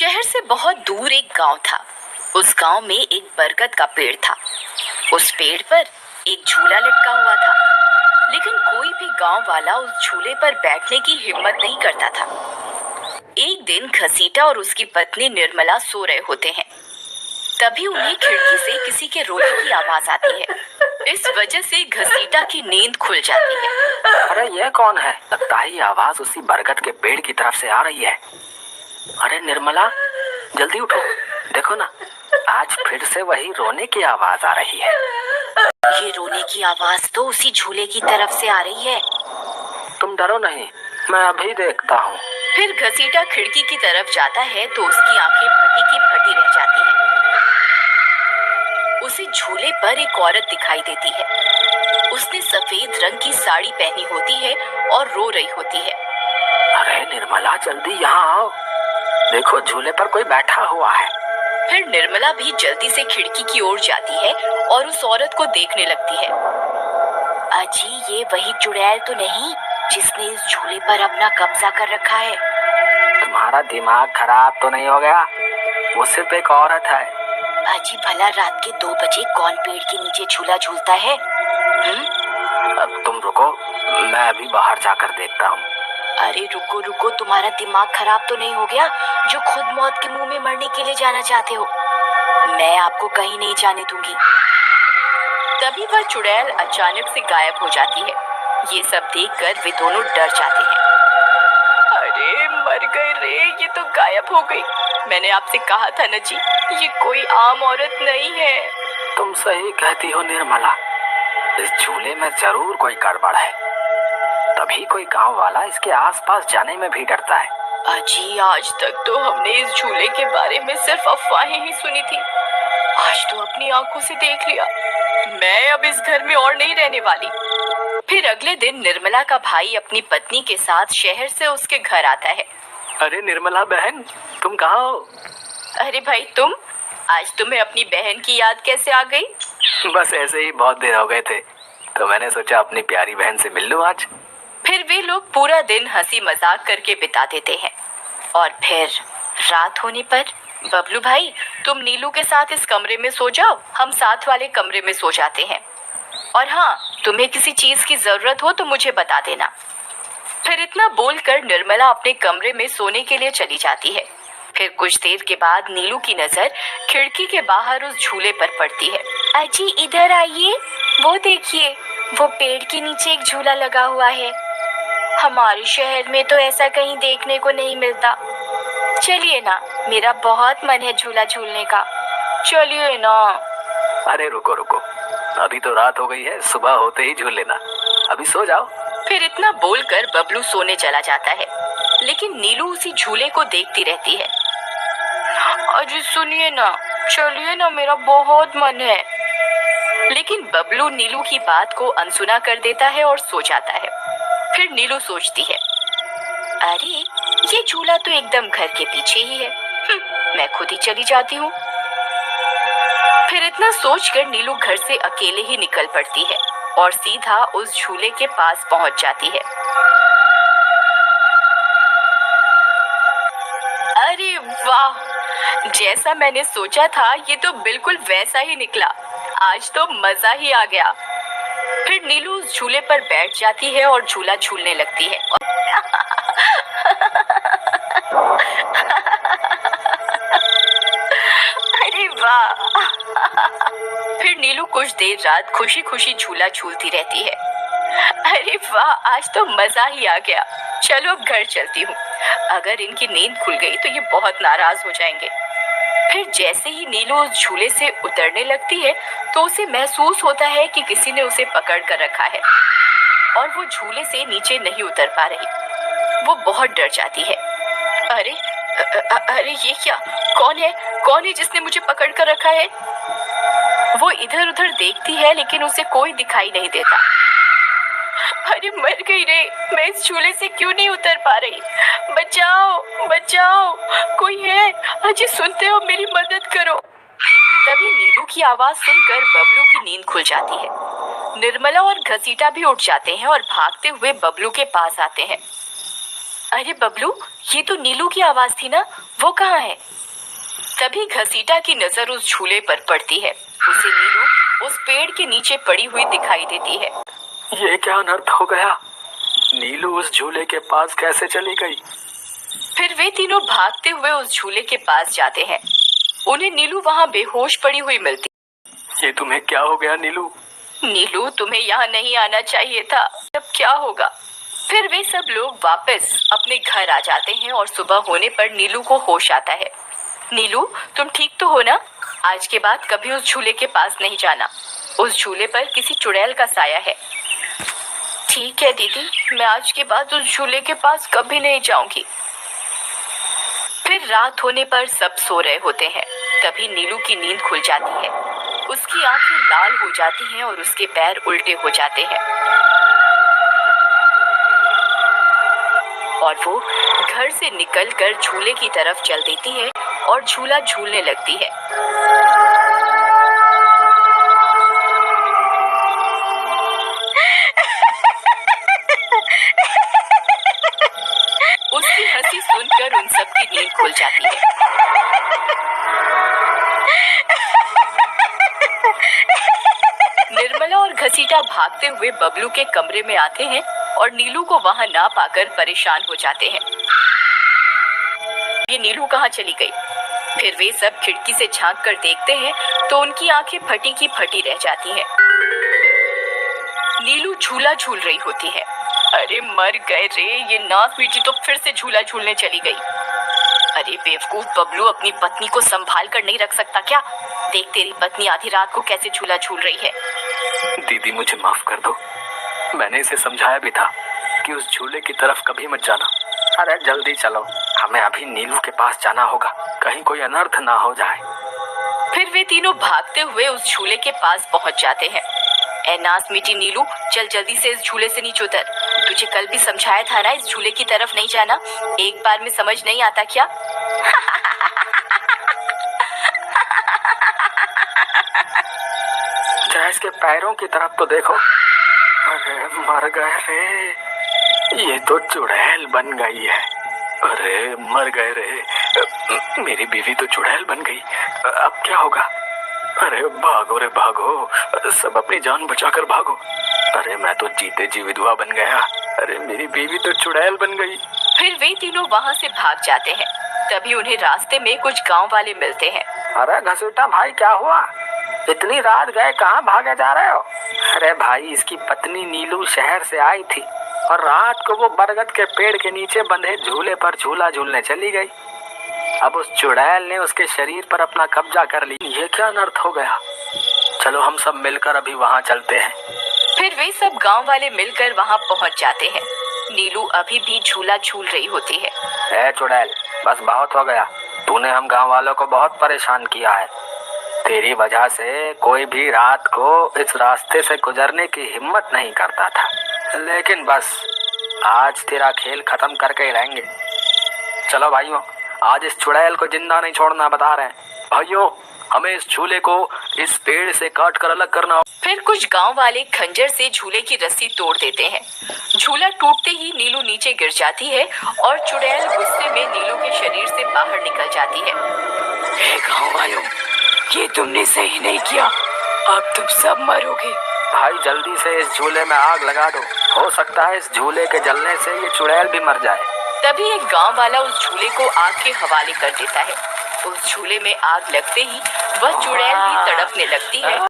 शहर से बहुत दूर एक गांव था। उस गांव में एक बरगद का पेड़ था। उस पेड़ पर एक झूला लटका हुआ था, लेकिन कोई भी गांव वाला उस झूले पर बैठने की हिम्मत नहीं करता था। एक दिन घसीटा और उसकी पत्नी निर्मला सो रहे होते हैं। तभी उन्हें खिड़की से किसी के रोने की आवाज आती है। इस वजह से घसीटा की नींद खुल जाती है। अरे ये कौन है? लगता है ये आवाज उसी बरगद के पेड़ की तरफ से आ रही है। अरे निर्मला, जल्दी उठो, देखो ना, आज फिर से वही रोने की आवाज आ रही है। ये रोने की आवाज तो उसी झूले की तरफ से आ रही है। तुम डरो नहीं, मैं अभी देखता हूँ। फिर घसीटा खिड़की की तरफ जाता है तो उसकी आंखें फटी की फटी रह जाती हैं। उसे झूले पर एक औरत दिखाई देती है। उसने सफेद रंग की साड़ी पहनी होती है और रो रही होती है। अरे निर्मला, जल्दी यहाँ आओ, देखो झूले पर कोई बैठा हुआ है। फिर निर्मला भी जल्दी से खिड़की की ओर जाती है और उस औरत को देखने लगती है। अजी, ये वही चुड़ैल तो नहीं जिसने इस झूले पर अपना कब्जा कर रखा है? तुम्हारा दिमाग खराब तो नहीं हो गया? वो सिर्फ एक औरत है। अजी, भला रात के 2 बजे कौन पेड़ के नीचे झूला झूलता है? अब तुम रुको, मैं अभी बाहर जाकर देखता हूँ। अरे रुको रुको, तुम्हारा दिमाग खराब तो नहीं हो गया जो खुद मौत के मुंह में मरने के लिए जाना चाहते हो? मैं आपको कहीं नहीं जाने दूंगी। तभी वह चुड़ैल अचानक से गायब हो जाती है। ये सब देखकर वे दोनों डर जाते हैं। अरे मर गए रे, ये तो गायब हो गई। मैंने आपसे कहा था ना जी, ये कोई आम औरत नहीं है। तुम सही कहती हो निर्मला, इस झूले में जरूर कोई गड़बड़ है। तभी कोई गांव वाला इसके आसपास जाने में भी डरता है। अजी, आज तक तो हमने इस झूले के बारे में सिर्फ अफवाहें ही सुनी थी। आज तो अपनी आंखों से देख लिया। मैं अब इस घर में और नहीं रहने वाली। फिर अगले दिन निर्मला का भाई अपनी पत्नी के साथ शहर से उसके घर आता है। अरे निर्मला बहन, तुम कहाँ हो? अरे भाई, तुम आज तुम्हें अपनी बहन की याद कैसे आ गई? बस ऐसे ही बहुत दिन हो गए थे, तो मैंने सोचा अपनी प्यारी बहन से मिल लूं आज। फिर वे लोग पूरा दिन हंसी मजाक करके बिता देते हैं। और फिर रात होने पर, बबलू भाई, तुम नीलू के साथ इस कमरे में सो जाओ, हम साथ वाले कमरे में सो जाते हैं। और हाँ, तुम्हें किसी चीज की जरूरत हो तो मुझे बता देना। फिर इतना बोलकर निर्मला अपने कमरे में सोने के लिए चली जाती है। फिर कुछ देर के बाद नीलू की नजर खिड़की के बाहर उस झूले पर पड़ती है। अजी, इधर आइए, वो देखिए, वो पेड़ के नीचे एक झूला लगा हुआ है। हमारे शहर में तो ऐसा कहीं देखने को नहीं मिलता। चलिए ना, मेरा बहुत मन है झूला झूलने का। चलिए ना। अरे रुको रुको, अभी तो रात हो गई है, सुबह होते ही झूल लेना, अभी सो जाओ। फिर इतना बोलकर बबलू सोने चला जाता है, लेकिन नीलू उसी झूले को देखती रहती है। अजी सुनिए ना, चलिए ना, मेरा बहुत मन है। लेकिन बबलू नीलू की बात को अनसुना कर देता है और सो जाता है। फिर नीलू सोचती है, अरे ये झूला तो एकदम घर के पीछे ही है। मैं खुद ही चली जाती हूँ। फिर इतना सोचकर नीलू घर से अकेले ही निकल पड़ती है और सीधा उस झूले के पास पहुंच जाती है। अरे वाह, जैसा मैंने सोचा था ये तो बिल्कुल वैसा ही निकला। आज तो मजा ही आ गया। फिर नीलू उस झूले पर बैठ जाती है और झूला झूलने लगती है। अरे वाह। फिर नीलू कुछ देर रात खुशी खुशी झूला झूलती रहती है। अरे वाह, आज तो मजा ही आ गया। चलो अब घर चलती हूँ। अगर इनकी नींद खुल गई तो ये बहुत नाराज हो जाएंगे। फिर जैसे ही नीलू उस झूले से उतरने लगती है तो उसे महसूस होता है कि किसी ने उसे पकड़ कर रखा है और वो झूले से नीचे नहीं उतर पा रही। वो बहुत डर जाती है। अरे अरे ये क्या? कौन है जिसने मुझे पकड़ कर रखा है? वो इधर उधर देखती है लेकिन उसे कोई दिखाई नहीं देता। अरे मर गई रे, मैं इस झूले से क्यों नहीं उतर पा रही? बचाओ बचाओ, कोई है? अजी सुनते हो, मेरी मदद करो। तभी नीलू की आवाज सुनकर बबलू की नींद खुल जाती है। निर्मला और घसीटा भी उठ जाते हैं और भागते हुए बबलू के पास आते हैं। अरे बबलू, ये तो नीलू की आवाज थी ना, वो कहाँ है? तभी घसीटा की नजर उस झूले पर पड़ती है। उसे नीलू उस पेड़ के नीचे पड़ी हुई दिखाई देती है। ये क्या अनर्थ हो गया? नीलू उस झूले के पास कैसे चली गई? फिर वे तीनों भागते हुए उस झूले के पास जाते हैं। उन्हें नीलू वहाँ बेहोश पड़ी हुई मिलती। ये तुम्हें क्या हो गया नीलू? नीलू, तुम्हें यहाँ नहीं आना चाहिए था। अब क्या होगा? फिर वे सब लोग वापस अपने घर आ जाते हैं और सुबह होने पर नीलू को होश आता है। नीलू, तुम ठीक तो हो ना? आज के बाद कभी उस झूले के पास नहीं जाना। उस झूले पर किसी चुड़ैल का साया है। ठीक है दीदी, मैं आज के बाद उस झूले के पास कभी नहीं जाऊंगी। फिर रात होने पर सब सो रहे होते हैं। तभी नीलू की नींद खुल जाती है। उसकी आंखें लाल हो जाती हैं और उसके पैर उल्टे हो जाते हैं और वो घर से निकलकर झूले की तरफ चल देती है और झूला झूलने लगती है। उसकी हंसी सुनकर उन सबकी नींद खुल जाती है। निर्मला और घसीटा भागते हुए बबलू के कमरे में आते हैं और नीलू को वहां ना पाकर परेशान हो जाते हैं। ये नीलू कहाँ चली गई? फिर वे सब खिड़की से झांक कर देखते हैं तो उनकी आंखें फटी की फटी रह जाती हैं। नीलू झूला झूल रही होती है। अरे मर गए रे, ये नाक मीठी तो फिर से झूला झूलने चली गई। अरे बेवकूफ बबलू, अपनी पत्नी को संभाल कर नहीं रख सकता क्या? देख तेरी पत्नी आधी रात को कैसे झूला झूल रही है। दीदी मुझे माफ कर दो, मैंने इसे समझाया भी था कि उस झूले की तरफ कभी मत जाना। अरे जल्दी चलो, हमें अभी नीलू के पास जाना होगा, कहीं कोई अनर्थ ना हो जाए। फिर वे तीनों भागते हुए उस झूले के पास पहुंच जाते हैं। ए नास मीठी नीलू, चल जल्दी से इस झूले से नीचे उतर। तुझे कल भी समझाया था ना इस झूले की तरफ नहीं जाना, एक बार में समझ नहीं आता क्या? जरा इसके पैरों की तरफ तो देखो। अरे मर गए रे, ये तो चुड़ैल बन गई है। अरे मर गए रे, मेरी बीवी तो चुड़ैल बन गई, अब क्या होगा? अरे भागो रे भागो, सब अपनी जान बचाकर भागो। अरे मैं तो जीते जी विधवा बन गया, अरे मेरी बीवी तो चुड़ैल बन गई। फिर वे तीनों वहाँ से भाग जाते हैं। तभी उन्हें रास्ते में कुछ गांव वाले मिलते हैं। अरे घसीटा भाई, क्या हुआ? इतनी रात गए कहाँ भागे जा रहे हो? अरे भाई, इसकी पत्नी नीलू शहर से आई थी और रात को वो बरगद के पेड़ के नीचे बंधे झूले पर झूला झूलने चली गई। अब उस चुड़ैल ने उसके शरीर पर अपना कब्जा कर ली। ये क्या अनर्थ हो गया? चलो हम सब मिलकर अभी वहाँ चलते हैं। फिर वे सब गांव वाले मिलकर वहाँ पहुँच जाते हैं। नीलू अभी भी झूला झूल रही होती है। ए चुड़ैल, बस बहुत हो गया, तूने हम गांव वालों को बहुत परेशान किया है। तेरी वजह से कोई भी रात को इस रास्ते से गुजरने की हिम्मत नहीं करता था, लेकिन बस आज तेरा खेल खत्म करके ही रहेंगे। चलो भाइयों, आज इस चुड़ैल को जिंदा नहीं छोड़ना, बता रहे हैं भाइयों, हमें इस झूले को इस पेड़ से काट कर अलग करना हो। फिर कुछ गांव वाले खंजर से झूले की रस्सी तोड़ देते हैं। झूला टूटते ही नीलू नीचे गिर जाती है और चुड़ैल गुस्से में नीलू के शरीर से बाहर निकल जाती है। गांव वालों, ये तुमने सही नहीं किया, अब तुम सब मरोगे। भाई जल्दी से इस झूले में आग लगा दो, हो सकता है इस झूले के जलने से ये चुड़ैल भी मर जाए। तभी एक गांव वाला उस झूले को आग के हवाले कर देता है। उस झूले में आग लगते ही वह चुड़ैल भी तड़पने लगती है।